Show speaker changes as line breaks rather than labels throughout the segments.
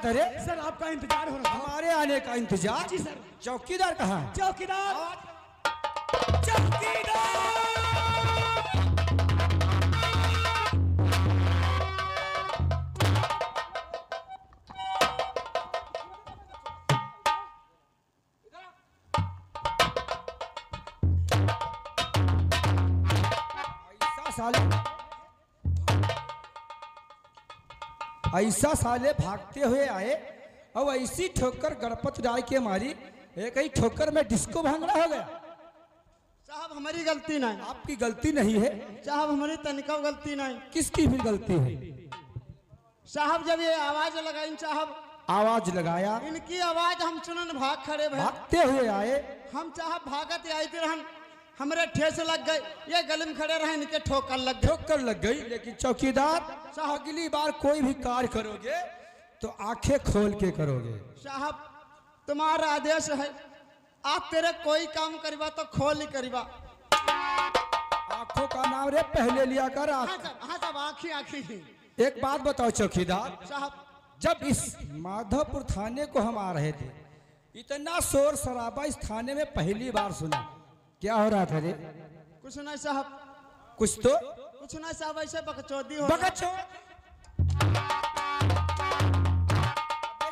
करे?
सर आपका इंतजार हो रहा है।
हमारे आने का इंतजार?
जी सर।
चौकीदार कहाँ है?
चौकीदार, चौकीदार।
ऐसा साले भागते हुए आए और ऐसी ठोकर गणपत राय के मारी, एक ही ठोकर में डिस्को भांगड़ा हो गया।
साहब हमारी गलती नहीं।
आपकी गलती नहीं है?
साहब हमारी तनिका गलती नहीं।
किसकी भी गलती है?
साहब जब ये आवाज लगाई साहब,
आवाज लगाया,
इनकी आवाज हम सुनन भाग खड़े भे।
भागते हुए आए।
हम साहब भागत आई थी रहन, हमारे ठेस लग गए, ये गले में खड़े रहे, इनके ठोकर लग गई।
ठोकर लग गई। लेकिन चौकीदार साहब अगली बार कोई भी कार्य करोगे तो आंखें खोल के करोगे।
साहब तुम्हारा आदेश है, आप तेरे कोई काम करीबा तो खोल ही करीबा।
आंखों का नाम रे पहले लिया कर।
हाँ साहब आँखी आँखी ही।
एक बात बताओ चौकीदार
साहब,
जब इस माधवपुर थाने को हम आ रहे थे, इतना शोर शराबा इस थाने में पहली बार सुना। क्या हो रहा था रे?
कुछ नहीं साहब,
कुछ तो
कुछ नहीं साहब, ऐसे बकचोदी हो।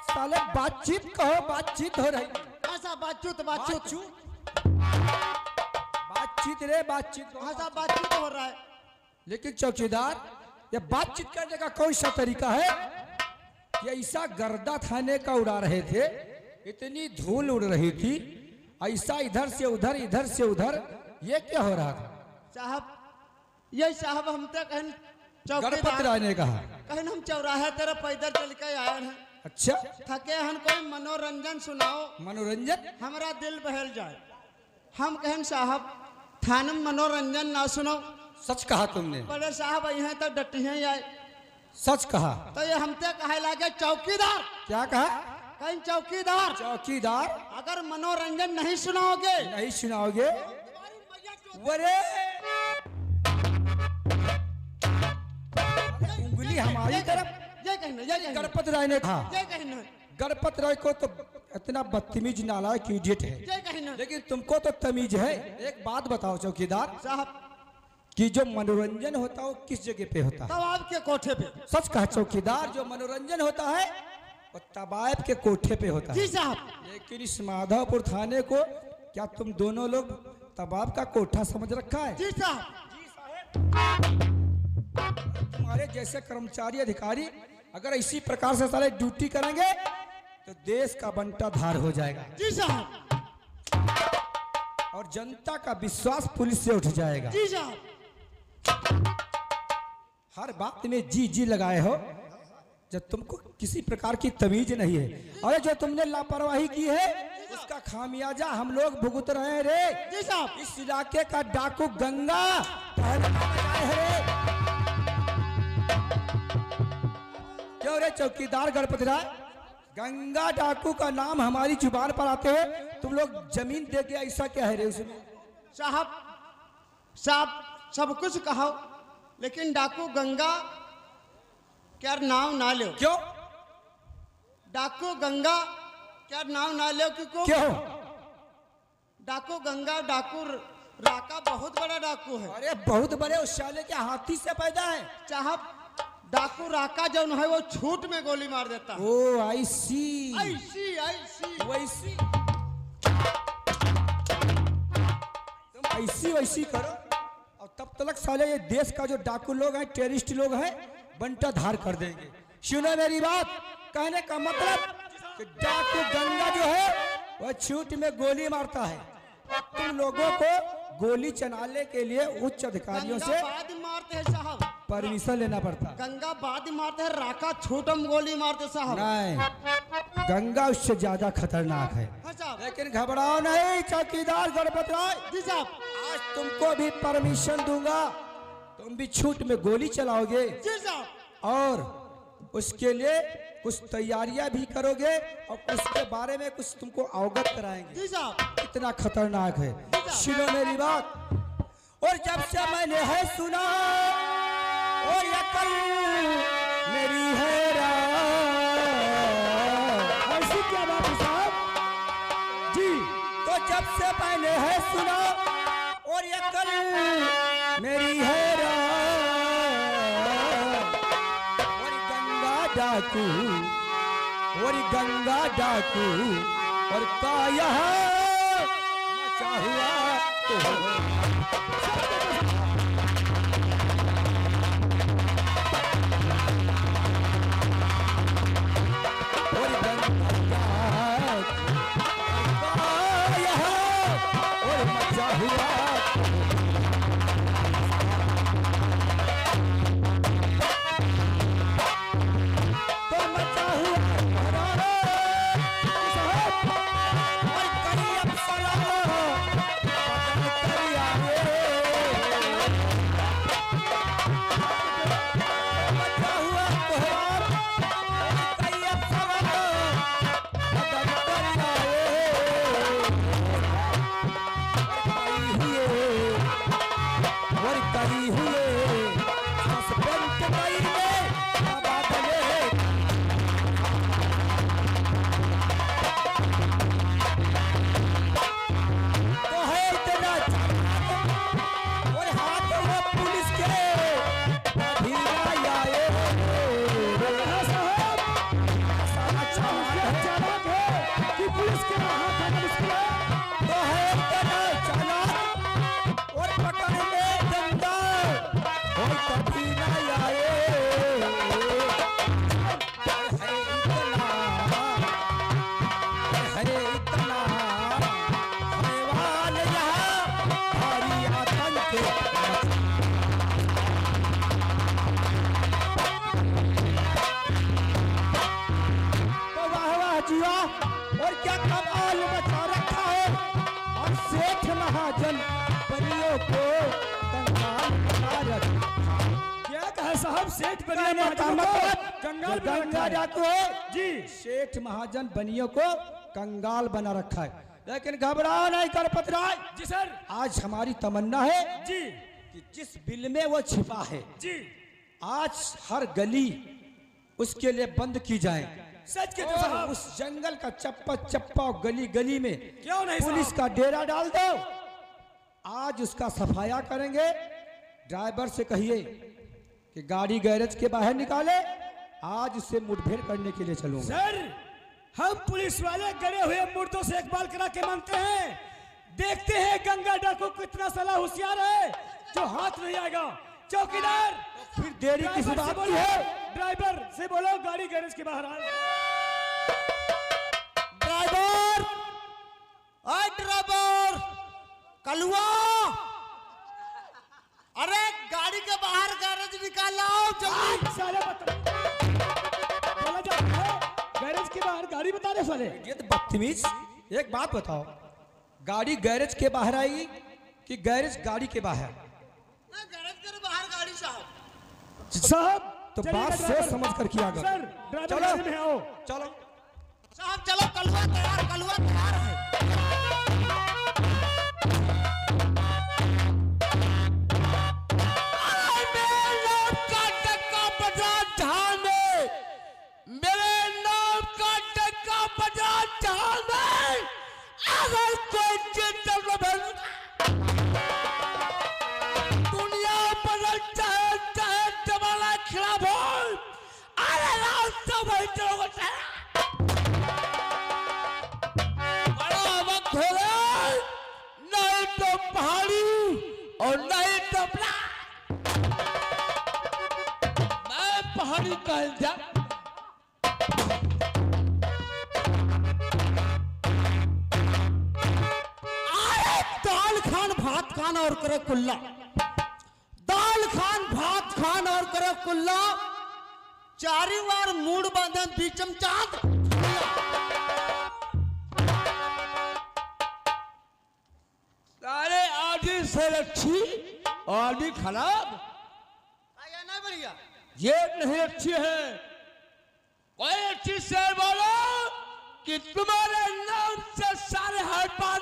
साले बातचीत कहो, बातचीत हो रही।
हाँ साहब बातचीत
बातचीत रे बातचीत।
हाँ साहब बातचीत हो रहा है।
लेकिन चौकीदार ये बातचीत करने का कौन सा तरीका है कि ऐसा गर्दा थाने का उड़ा रहे थे, इतनी धूल उड़ रही थी, ऐसा इधर से उधर इधर से उधर, ये क्या हो रहा था?
साहब ये साहब हम तो कहीं
गणपत राय ने कहा
कहीं हम चौराहे तेरा पैदल चल के आए हैं।
अच्छा
थके हन कोई मनोरंजन सुनाओ,
मनोरंजन?
हमारा दिल बहल जाए। हम कहें साहब थाने में मनोरंजन ना सुनो।
सच कहा तुमने।
बड़े साहब यहाँ तो डटिए आए।
सच कहा
तो ये हमसे कहे लगे चौकीदार।
क्या कहा?
कहीं चौकीदार,
चौकीदार
अगर मनोरंजन नहीं सुनाओगे,
नहीं सुनाओगे, वरे उंगली हमारी तरफ।
ये कहना
गणपत राय ने कहा।
ये कहना
गणपत राय को तो इतना बदतमीज नालायक इडियट है,
ये कहना
लेकिन तुमको तो तमीज है। एक बात बताओ चौकीदार
साहब,
कि जो मनोरंजन होता है वो किस जगह पे होता है?
तवाब के कोठे पे।
सच कहा चौकीदार, जो मनोरंजन होता है वो तबायब के कोठे पे होता है।
जी साहब।
लेकिन इस माधवपुर थाने को क्या तुम दोनों लोग तबाब का कोठा समझ रखा है?
जी साहब।
तुम्हारे जैसे कर्मचारी अधिकारी अगर इसी प्रकार से सारे ड्यूटी करेंगे तो देश का बंटा धार हो जाएगा।
जी साहब।
और जनता का विश्वास पुलिस से उठ जाएगा।
जी साहब।
हर बात में जी जी लगाए हो, जब तुमको किसी प्रकार की तमीज नहीं है। और जो तुमने लापरवाही की है उसका खामियाजा हम लोग भुगत रहे हैं रे।
जी साहब।
इस इलाके का डाकू गंगा है। क्यों रे चौकीदार गणपत राय? गंगा डाकू का नाम हमारी जुबान पर आते हुए तुम लोग जमीन दे के ऐसा क्या है रे उसमें?
साहब साहब सब कुछ कहो, लेकिन डाकू गंगा क्या नाम ना लो।
क्यों?
डाकू गंगा क्या नाम ना लो?
क्यों?
डाकू गंगा, डाकू राका बहुत बड़ा डाकू है।
अरे बहुत बड़े, उस साले के हाथी से पैदा है।
साहब डाकू राका जो है वो छूट में गोली मार देता है।
ओ आई सी।
ऐसी ऐसी
वैसी तुम ऐसी वैसी करो और तब तक साले ये देश का जो डाकू लोग हैं, टेररिस्ट लोग हैं, बंटा धार कर देंगे। सुनो मेरी बात, कहने का मतलब कि डाकू गंगा जो है वह छूट में गोली मारता है। तुम लोगों को गोली चलाने के लिए उच्च अधिकारियों से
बाद मारते हैं साहब,
परमिशन लेना पड़ता।
गंगा बाद मारते हैं, राका छूटम गोली मारते साहब।
नहीं, गंगा उससे ज्यादा खतरनाक है।
हाँ साहब।
लेकिन घबराओ नहीं चौकीदार गणपत राय।
जी साहब।
आज तुमको भी परमिशन दूंगा, तुम भी छूट में गोली चलाओगे।
जी साहब।
और उसके लिए कुछ तैयारियां भी करोगे और उसके बारे में कुछ तुमको अवगत कराएंगे।
जी साहब।
इतना खतरनाक है। सुनो मेरी बात, और जब से मैंने है सुना और अकल मेरी है जब से मैंने है सुना और ये कल मेरी है रात। और गंगा डाकू और का यहाँ मचा हुआ तो और गंगा का यहाँ और मचा हुआ तो मचा हुआ और कहीं अप्सरा बदन कर आए। मचा हुआ कोहरार और कहीं अप्सरा बदन कर आए। और कहीं हुए सस्पेंस कहीं में बादले तो है इतना और हाथ में पुलिस के धीरा आए। सारा चालाक है कि पुलिस के हाथ में मुश्किल तो है इतना चालाक और पकड़ में डंडा और कभी ना आए। है इतना हैवान यहाँ भारी आतंक तो वाह वाह जिया और क्या कमाल मचा रखा है। और सेठ महाजन बनियों को कंगाल बना रखा।
क्या कहा साहब? सेठ बनिया
कहने का
महाजन को
मतलब
कंगाल
जो
बना
गंगा
रखा है।
डाकू है
जी
सेठ महाजन बनियों को कंगाल बना रखा है। लेकिन घबराओ नहीं कर पतराय।
जी सर।
आज हमारी तमन्ना है
जी
कि जिस बिल में वो छिपा है
जी
आज हर गली उसके लिए बंद की जाए।
सच कहते
और
साहब।
उस जंगल का चप्पा चप्पा गली गली में
क्यों नहीं
पुलिस
साहब?
का डेरा डाल दो। आज उसका सफाया करेंगे। ड्राइवर से कहिए कि गाड़ी गैरेज के बाहर निकाले। आज उससे मुठभेड़ करने के लिए चलूंगा।
सर हम पुलिस वाले गड़े हुए मुर्दों से इकबाल करा के मांगते हैं। देखते हैं गंगा डाकू कितना साला होशियार है जो हाथ नहीं आएगा। चौकीदार
फिर देरी किस
ड्राइवर से
बात की
बोलो,
है?
ड्राइवर से बोलो गाड़ी गैरेज के बाहर आ।
ड्राइवर ओए ड्राइवर कलुआ अरे गाड़ी के बाहर गैरेज निकालो जल्दी।
साले बोला जाता है गैरेज के बाहर गाड़ी बता रहे साले।
ये तो बदतमीज। एक बात बताओ गाड़ी गैरेज के बाहर आएगी कि गैरेज गाड़ी के बाहर?
गैरेज के बाहर गाड़ी साहब।
साहब
तो
चलिएगा
बात
ड्राइवर।
सोच समझ कर किया कर।
सर ड्राइवर
चलो।
गाड़ी में आओ।
चलो
साहब चलो कलुआ तैयार है। अगर कोई दुनिया बदल चाहे जमाना खिलाफ हो अरे रास्ता भाई चलो बड़ा वक्त हो गया नहीं तो पहाड़ी और नहीं तो मैं पहाड़ी का इंतजार दाल खान भात खान और करे कुल्ला। दाल खान भात खान और करे कुल्ला। चारी बार मूड बांधे बीचम चांद। सारे आधी से अच्छी और आधी खराब। नहीं बढ़िया ये नहीं अच्छी है। कोई अच्छी शेर बोलो कि तुम्हारे नाम से सारे हाथ पार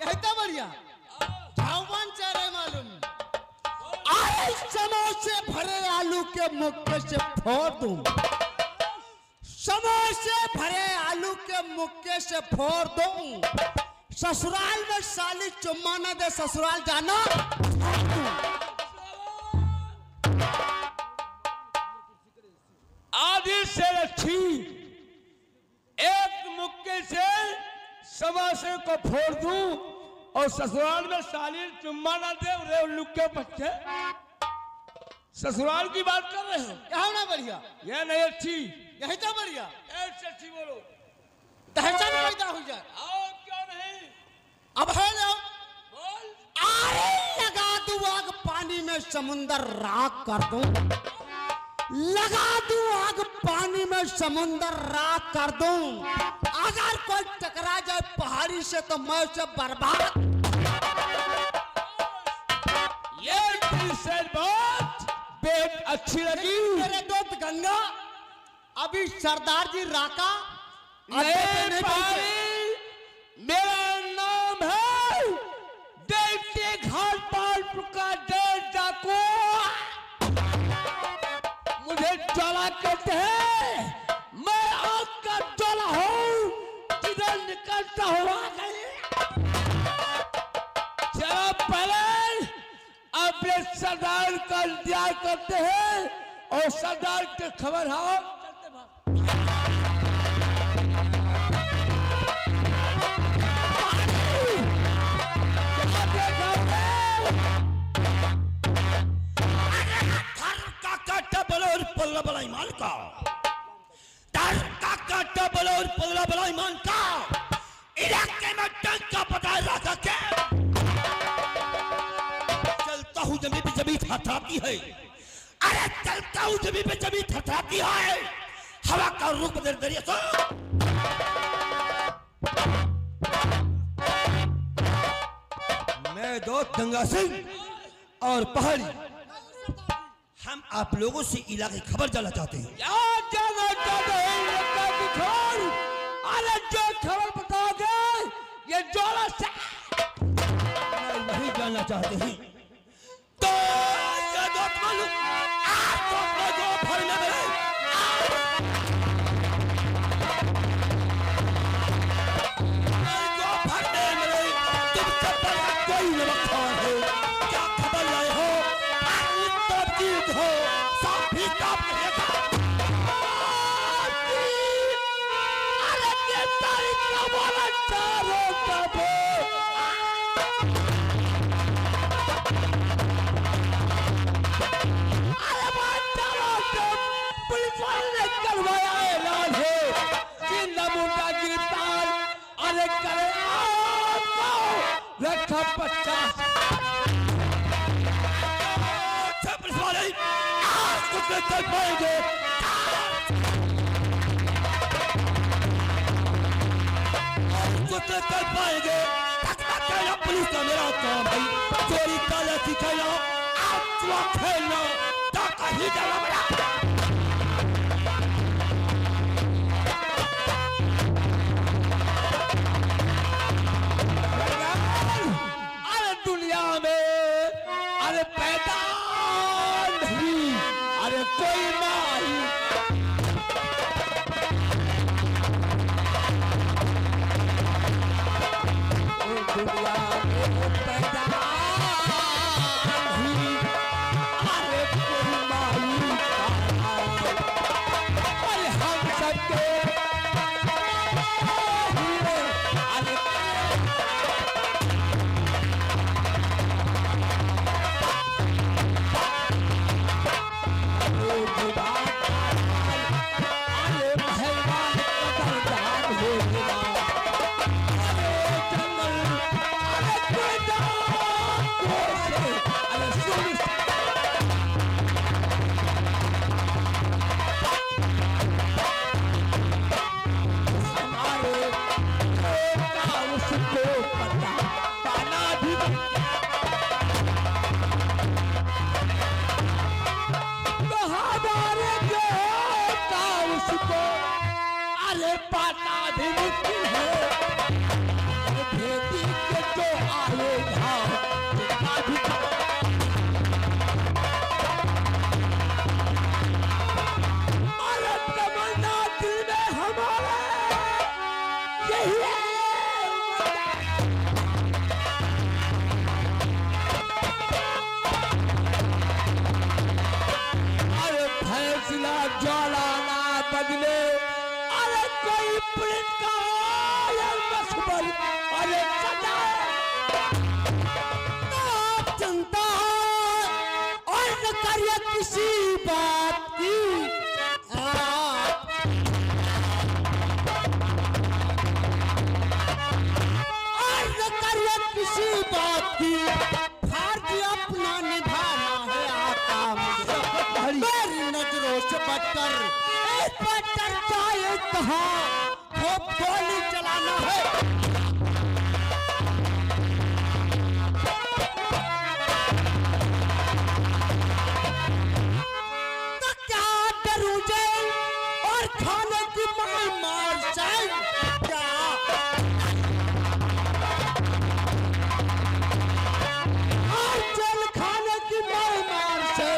यही तो बढ़िया झावन चारे मालूम। आए समोसे भरे आलू के मुक्के से फोड़ दूं। समोसे भरे आलू के
मुक्के से फोड़ दूं। ससुराल में साली चुम्मा न दे, ससुराल जाना।
आधी से अच्छी एक मुक्के से सवासे को फोड़ दूं और ससुराल में साली चुम्मा ना दे। रे उल्लू के बच्चे, ससुराल की बात कर रहे हो?
क्या होना बढ़िया?
ये नहीं अच्छी,
यही तो बढ़िया।
ऐसे अच्छी बोलो,
दहशत पैदा हो जाए।
आओ क्यों नहीं?
अब है ना,
बोल।
अरे लगा दूं आग पानी में समुंदर राख कर दूं। लगा दूं आग पानी में समुंदर राख कर दूं। अगर कोई टकरा जाए पहाड़ी से तो मैं उसे बर्बाद।
ये बात बेट अच्छी लगी।
मेरे दोस्त गंगा, अभी सरदार जी राका
नहीं पारी, मेरा नाम है देवते घाट पाल का देव डाकू। मुझे ज्वाला कहते हैं, मैं आग का ज्वाला हूँ, जिधर निकलता हुआ गई। चलो पहले अपने सरदार का इंतजार करते हैं और सरदार की खबर हो।
पल्ला बला ईमान का, काटा बला और पल्ला बला ईमान का, इलाके में डंका पता रखा के चलता हूँ जमीन पे जमीन थरथराती है। अरे चलता हूँ जमीन पे जमीन थरथराती है। हवा का रुख बदल दरिया से। मैं दोस्त गंगा सिंह और पहाड़ी, हम आप लोगों से इलाके की खबर जानना चाहते हैं।
अरे जो खबर बताओगे ये ज्वाला से
वही जानना चाहते हैं। तो ये दोस्त मालूम आप अपने जो भरने में जो भरने में तुमसे बड़ा कोई न रखा है। क्या खबर लाए हो? हो सब भी काम करेगा।
अरे ये तारीख का बोला चारों तबे। अरे बात चारों तब पुलिस वाले ने करवाया ऐलान है कि नमूना गिरफ्तार। अरे करे आपको रखा 50।
कुछ कर पाएंगे, कुछ कर पाएंगे। पुलिस का मेरा काम है चोरी काला सिखाना, आप खेलना, टाका ही डाला बड़ा।
अरे दुनिया में अरे पैदा नहीं, अरे कोई माई दुनिया में पैदा नहीं, अरे कोई माई। अरे हम सबके अरे पाता भी मुश्किल बात है।
तो क्या डरू जाए और खाने की मार जाए क्या? और जल खाने की मार से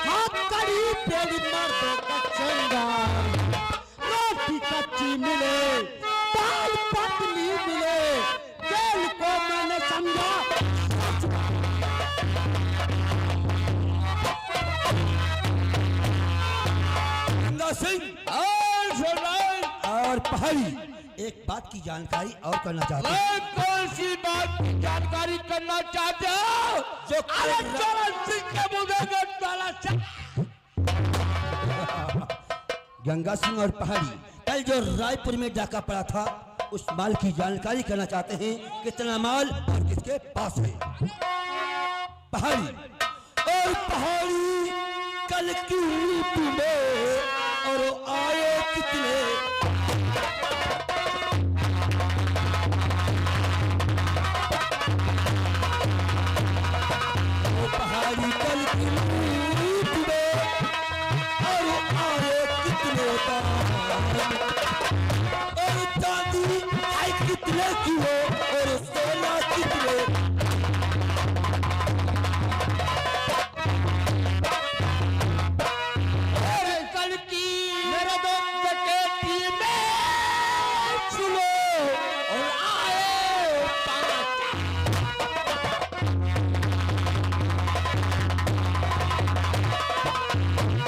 हाथ कड़ी पेड़ी मर्दों का चंगा, रोटी कच्ची मिले दाल पतली मिले, जेल को मैंने समझा
गंगा सिंह और पहाड़ी एक बात की जानकारी और करना चाहते हैं।
मैं कौन सी बात की जानकारी करना चाहते हो?
जो
अरे चरण सिंह के मुंह में डाला
गंगा सिंह और पहाड़ी कल जो रायपुर में डाका पड़ा था, उस माल की जानकारी करना चाहते हैं। कितना माल और किसके पास है? पहाड़ी और पहाड़ी कल की लीप में और आए कितने? वो पहाड़ी कल की लीप में और आए कितने और चांदी आई कितने की हो और सोना कितने?
कल की मेरे दो डकैती में सुनो और आए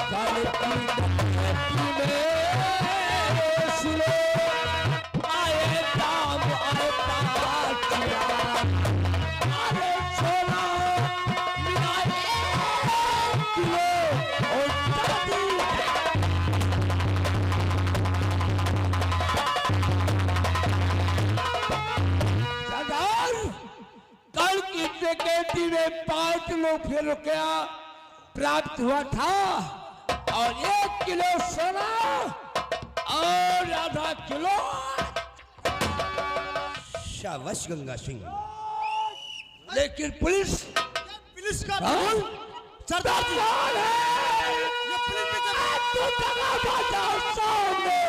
काले की डकैती में सुनो
आए दाम आए पाँच
अरे सोना मिलाए किलो और चांदी
सरदार, कल की डकैती में 5 रुपये रुपया प्राप्त हुआ था और 1 किलो सोना और आधा किलो
शाबाश गंगा सिंह।
लेकिन पुलिस
का ढोल सरदार जी
कौन है?
ये पुलिस के
तू दगाबाज है सामने।